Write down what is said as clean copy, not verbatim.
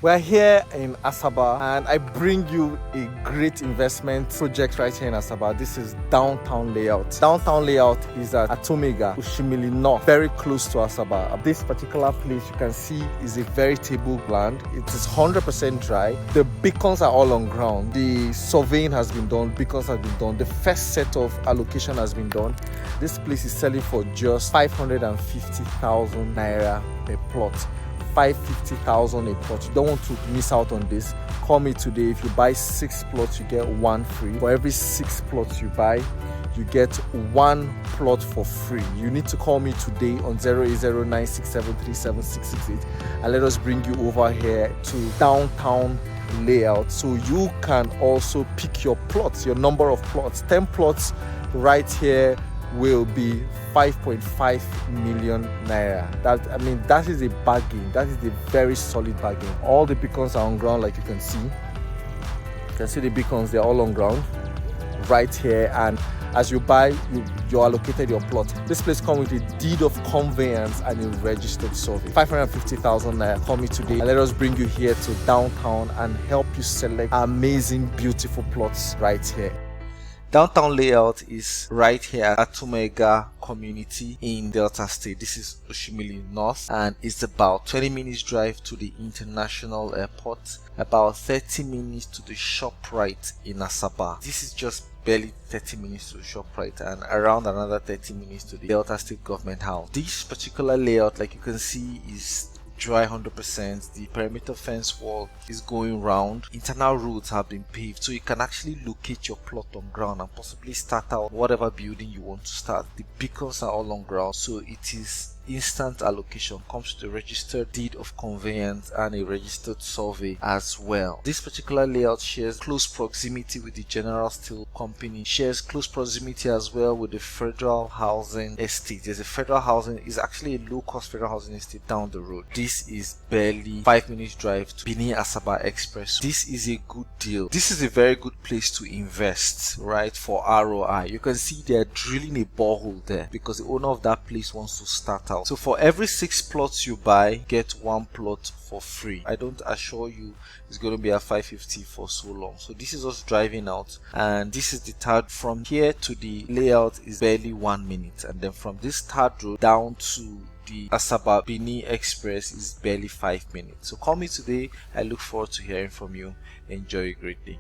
We're here in Asaba and I bring you a great investment project right here in Asaba. This is downtown layout. Downtown layout is at Atumu-Iga, Oshimiri North, very close to Asaba. This particular place you can see is a veritable land. It is 100% dry. The beacons are all on ground. The surveying has been done, beacons have been done. The first set of allocation has been done. This place is selling for just 550,000 naira per plot. 550,000 a plot. You don't want to miss out on this. Call me today. If you buy 6 plots, you get 1 free. For every 6 plots you buy, you get 1 plot for free. You need to call me today on 08096737668 and let us bring you over here to downtown layout so you can also pick your plots, your number of plots. 10 plots right here will be 5.5 million naira. That is a bargain. That is a very solid bargain. All the beacons are on ground, like you can see. You can see the beacons, they're all on ground right here, and as you buy, you allocated your plot. This place comes with a deed of conveyance and a registered survey. 550,000 naira. Call me today and let us bring you here to downtown and help you select amazing, beautiful plots right here. Downtown layout is right here at Atuma-Iga community in Delta State. This is Oshimiri North and it's about 20 minutes drive to the international airport, about 30 minutes to the Shoprite in Asaba. This is just barely 30 minutes to the Shoprite and around another 30 minutes to the Delta State government house. This particular layout, like you can see, is dry 100%. The perimeter fence wall is going round. Internal roads have been paved so you can actually locate your plot on ground and possibly start out whatever building you want to start. The beacons are all on ground, so it is instant allocation. Comes with a registered deed of conveyance and a registered survey as well. This particular layout shares close proximity with the General Steel Company, shares close proximity as well with the Federal Housing Estate. There's a federal housing, is actually a low-cost federal housing estate down the road. This is barely 5 minutes drive to Benin Asaba Express. This is a good deal. This is a very good place to invest, right, for ROI. You can see they're drilling a borehole there because the owner of that place wants to start out. So for every 6 plots you buy, get 1 plot for free. I don't assure you it's going to be at 550 for so long. So this is us driving out, and this is the third. From here to the layout is barely 1 minute, and then from this third road down to the Asaba Benin Express is barely 5 minutes. So call me today. I look forward to hearing from you. Enjoy a great day.